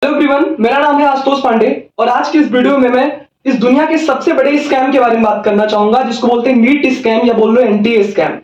Hello everyone, मेरा नाम है आशुतोष पांडे और आज की इस वीडियो में मैं इस दुनिया के सबसे बड़े स्कैम के बारे में बात करना चाहूंगा जिसको बोलते हैं नीट स्कैम या बोल लो एनटीए स्कैम।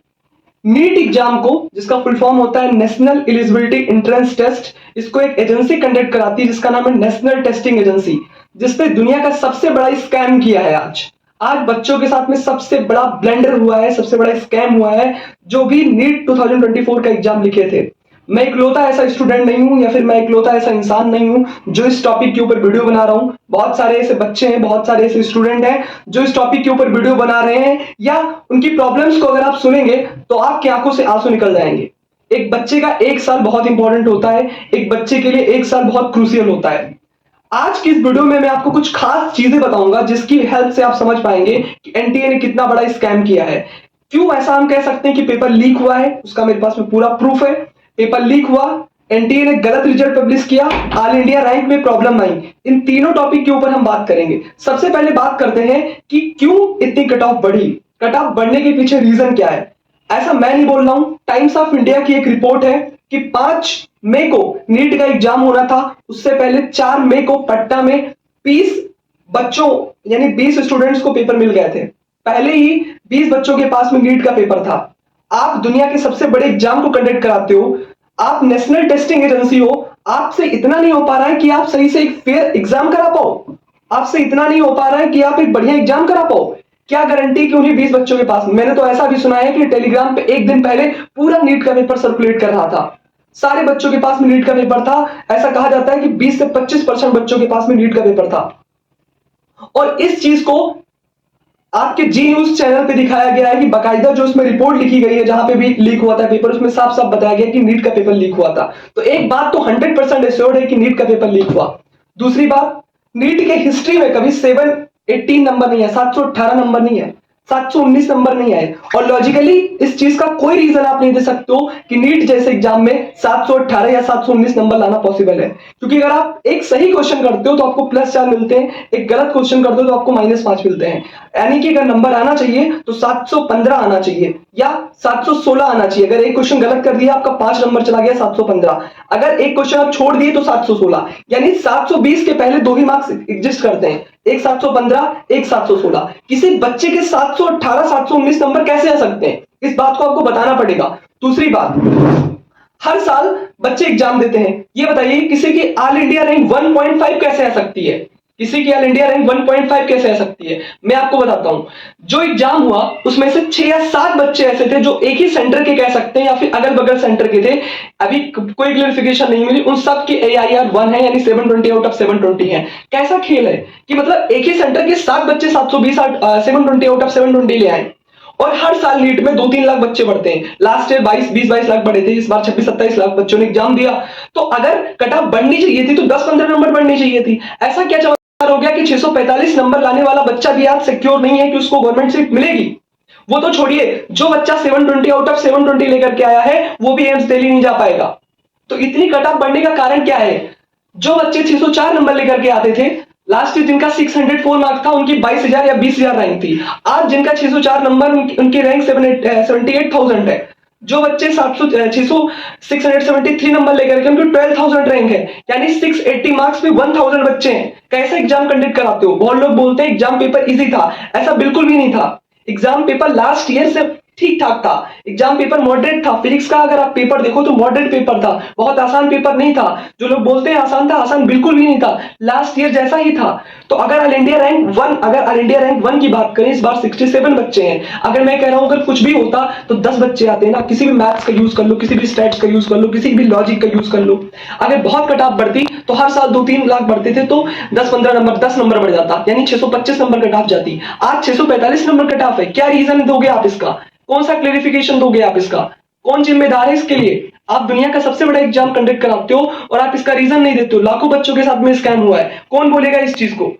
नीट एग्जाम को, जिसका फुल फॉर्म होता है नेशनल एलिजिबिलिटी एंट्रेंस टेस्ट, इसको एक एजेंसी कंडक्ट कराती है जिसका नाम है नेशनल टेस्टिंग एजेंसी, जिसपे दुनिया का सबसे बड़ा स्कैम किया है। आज आज बच्चों के साथ में सबसे बड़ा ब्लेंडर हुआ है, सबसे बड़ा स्कैम हुआ है। जो भी नीट 2024 का एग्जाम लिखे थे, मैं इकलौता ऐसा स्टूडेंट नहीं हूं या फिर मैं इकलौता ऐसा इंसान नहीं हूं जो इस टॉपिक के ऊपर वीडियो बना रहा हूं। बहुत सारे ऐसे बच्चे हैं, बहुत सारे ऐसे स्टूडेंट हैं जो इस टॉपिक के ऊपर वीडियो बना रहे हैं, या उनकी प्रॉब्लम्स को अगर आप सुनेंगे तो आपकी आंखों से आंसू निकल जाएंगे। एक बच्चे का एक साल बहुत इंपॉर्टेंट होता है, एक बच्चे के लिए एक साल बहुत क्रूशियल होता है। आज की इस वीडियो में मैं आपको कुछ खास चीजें बताऊंगा जिसकी हेल्प से आप समझ पाएंगे कि एनटीए ने कितना बड़ा स्कैम किया है। क्यों ऐसा हम कह सकते हैं कि पेपर लीक हुआ है, उसका मेरे पास में पूरा प्रूफ है। पेपर लीक हुआ, एनटीए ने गलत रिजल्ट पब्लिश किया, ऑल इंडिया रैंक में प्रॉब्लम आई। इन तीनों टॉपिक के ऊपर हम बात करेंगे। सबसे पहले बात करते हैं कि क्यों इतनी कट ऑफ बढ़ी, कट ऑफ बढ़ने के पीछे रीजन क्या है। ऐसा मैं नहीं बोल रहा हूं, टाइम्स ऑफ इंडिया की एक रिपोर्ट है कि 5 मई को नीट का एग्जाम होना था, उससे पहले 4 मई को पटना में 20 बच्चों यानी 20 स्टूडेंट्स को पेपर मिल गए थे। पहले ही 20 बच्चों के पास में नीट का पेपर था। आप दुनिया के सबसे बड़े एग्जाम को कंडक्ट कराते हो, आप नेशनल टेस्टिंग एजेंसी हो, आपसे इतना नहीं हो पा रहा है कि आप सही से एक फेयर एग्जाम करा पाओ, आपसे इतना नहीं हो पा रहा है कि आप एक बढ़िया एग्जाम करा पाओ। क्या गारंटी कि उन्हीं 20 बच्चों के पास, मैंने तो ऐसा भी सुना है कि टेलीग्राम पे एक दिन पहले पूरा नीट का पेपर सर्कुलेट कर रहा था, सारे बच्चों के पास में नीट का पेपर था। ऐसा कहा जाता है कि 20 से 25% बच्चों के पास में नीट का पेपर था। और इस चीज को आपके जी न्यूज चैनल पे दिखाया गया है कि बाकायदा जो उसमें रिपोर्ट लिखी गई है जहां पे भी लीक हुआ था पेपर, उसमें साफ साफ बताया गया कि नीट का पेपर लीक हुआ था। तो एक बात तो 100% एश्योर्ड है कि नीट का पेपर लीक हुआ। दूसरी बात, नीट के हिस्ट्री में कभी 718 नंबर नहीं है, 718 नंबर नहीं है, 719 नंबर नहीं आए। और लॉजिकली इस चीज का कोई रीजन आप नहीं दे सकते हो कि नीट जैसे एग्जाम में 718 या 719 नंबर लाना पॉसिबल है। क्योंकि अगर आप एक सही क्वेश्चन करते हो तो आपको +4 मिलते हैं, एक गलत क्वेश्चन करते हो तो आपको -5 मिलते हैं। यानी कि अगर नंबर आना चाहिए तो 715 आना चाहिए या 716 आना चाहिए। अगर एक क्वेश्चन गलत कर दिया, आपका 5 नंबर चला गया, 715। अगर एक क्वेश्चन आप छोड़ दिए तो 716। यानी 720 के पहले 2 ही मार्क्स एग्जिस्ट करते हैं, एक 715, एक 716। किसी बच्चे के 718 719 नंबर कैसे आ सकते हैं, इस बात को आपको बताना पड़ेगा। दूसरी बात, हर साल बच्चे एग्जाम देते हैं, ये बताइए किसी की ऑल इंडिया रैंक 1.5 कैसे आ सकती है, किसी की ऑल इंडिया रैंक 1.5 कैसे आ सकती है। मैं आपको बताता हूं, जो एग्जाम हुआ उसमें से 6 या 7 बच्चे ऐसे थे जो एक ही सेंटर के कह सकते हैं या फिर अगल बगल सेंटर के थे। अभी कोई क्लेरिफिकेशन नहीं मिली, उन सब की AIR 1 है, यानी 720 आउट ऑफ 720 है। कैसा खेल है कि मतलब एक ही सेंटर के 7 बच्चे 720 720 आउट ऑफ 720 ले आए। और हर साल नीट में 2-3 लाख बच्चे बढ़ते हैं। लास्ट ईयर 20-22 लाख बढ़े थे, इस बार 26-27 लाख बच्चों ने एग्जाम दिया। तो अगर कट ऑफ बढ़नी चाहिए थी तो 10-15 नंबर बढ़नी चाहिए थी। ऐसा क्या चमत्कार हो गया कि 645 नंबर लाने वाला बच्चा भी आज सिक्योर नहीं है कि उसको गवर्नमेंट सीट मिलेगी। वो तो छोड़िए, जो बच्चा 720 आउट ऑफ 720 लेकर के आया है वो भी एम्स दिल्ली नहीं जा पाएगा। तो इतनी कट ऑफ बढ़ने का कारण क्या है। जो बच्चे 604 नंबर लेकर के आते थे, लास्ट ईयर जिनका 604 मार्क था, उनकी 22,000 या 20,000 रैंक थी। आज जिनका 604 नंबर, उनकी रैंक 78,000 है। जो बच्चे 673 नंबर लेकर के, उनकी 12,000 रैंक है, यानी 680 मार्क्स में 1000 बच्चे हैं। कैसे एग्जाम कंडक्ट कराते हो। बहुत लोग बोलते हैं एग्जाम पेपर इजी था, ऐसा बिल्कुल भी नहीं था। एग्जाम पेपर लास्ट ईयर से ठीक ठाक था, एग्जाम पेपर मॉडरेट था। फिजिक्स का अगर आप पेपर देखो तो मॉडरेट पेपर था, बहुत आसान पेपर नहीं था। जो लोग बोलते हैं आसान था, आसान बिल्कुल भी नहीं था, लास्ट ईयर जैसा ही था। तो अगर ऑल इंडिया रैंक 1 की बात करें, इस बार 67 बच्चे हैं। अगर मैं कह रहा हूं अगर कुछ भी होता तो 10 बच्चे आते हैं ना। किसी भी मैथ्स का यूज कर लो, किसी भी स्टैट्स का यूज कर लो, किसी भी लॉजिक का यूज कर लो। अगर बहुत कट ऑफ बढ़ती तो हर साल 2-3 लाख बढ़ते थे, तो 10-15 नंबर 10 नंबर बढ़ जाता, यानी 625 नंबर कट ऑफ जाती। आज 645 नंबर कट ऑफ है। क्या रीजन दोगे आप इसका, कौन सा क्लेरिफिकेशन दोगे आप इसका, कौन जिम्मेदार है इसके लिए। आप दुनिया का सबसे बड़ा एग्जाम कंडक्ट कराते हो और आप इसका रीजन नहीं देते हो। लाखों बच्चों के साथ में स्कैम हुआ है, कौन बोलेगा इस चीज को।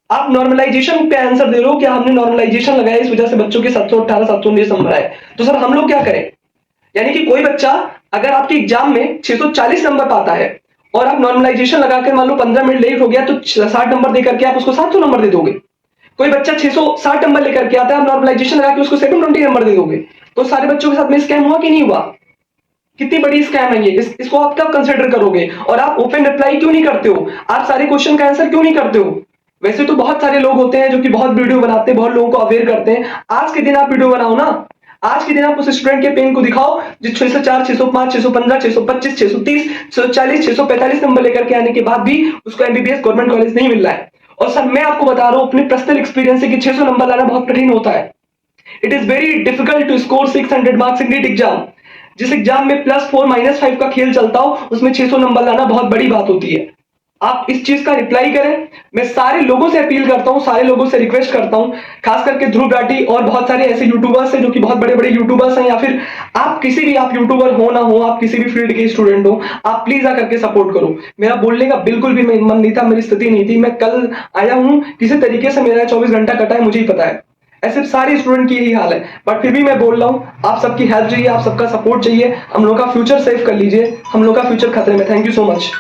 आप नॉर्मलाइजेशन पे आंसर दे रहे हो कि हमने नॉर्मलाइजेशन लगाया, इस वजह से बच्चों के 718 719 नंबर आए। तो सर हम लोग क्या करें। यानी कि कोई बच्चा अगर आपके एग्जाम में 640 नंबर पाता है और आप नॉर्मलाइजेशन लगाकर मान लो 15 मिनट लेट हो गया तो 60 नंबर देकर के आप उसको 700 नंबर दे दोगे। कोई बच्चा 660 नंबर लेकर के आता है, आप नॉर्मलाइजेशन लगा के उसको 720 नंबर दे दोगे। तो सारे बच्चों के साथ में स्कैम हुआ कि नहीं हुआ। कितनी बड़ी स्कैम है ये, इसको आप कब कंसिडर करोगे? और आप ओपन रिप्लाई क्यों नहीं करते हो? आप सारे क्वेश्चन का आंसर क्यों नहीं करते हो? वैसे तो बहुत सारे लोग होते हैं जो कि बहुत वीडियो बनाते हैं, बहुत लोगों को अवेयर करते हैं। आज के दिन आप वीडियो बनाओ ना, आज के दिन आप उस स्टूडेंट के पेन को दिखाओ जो 604, 605, 615, 625, 630, 640, 645 नंबर लेकर के आने के बाद भी उसको एमबीबीएस गवर्नमेंट कॉलेज नहीं मिल रहा है। और सर मैं आपको बता रहा हूं अपने पर्सनल एक्सपीरियंस से कि 600 नंबर लाना बहुत कठिन होता है। It is very difficult to score 600 marks in NEET exam. जिस एग्जाम में +4 -5 का खेल चलता हो उसमें 600 नंबर लाना बहुत बड़ी बात होती है। आप इस चीज का रिप्लाई करें। मैं सारे लोगों से अपील करता हूं, सारे लोगों से रिक्वेस्ट करता हूं, खास करके ध्रुव राठी और बहुत सारे ऐसे यूट्यूबर्स हैं जो कि बहुत बड़े बड़े यूट्यूबर्स हैं, या फिर आप किसी भी, आप यूट्यूबर हो ना हो, आप किसी भी फील्ड के स्टूडेंट हो, आप प्लीज आकर के सपोर्ट करो। मेरा बोलने का बिल्कुल भी मन नहीं था, मेरी स्थिति नहीं थी। मैं कल आया हूं, किसी तरीके से मेरा 24 घंटा कटा है, मुझे ही पता है। ऐसे सारे स्टूडेंट की यही हाल है, बट फिर भी मैं बोल रहा हूं आप सबकी हेल्प चाहिए, आप सबका सपोर्ट चाहिए। हम लोग का फ्यूचर सेव कर लीजिए, हम लोग का फ्यूचर खतरे में। Thank you so much.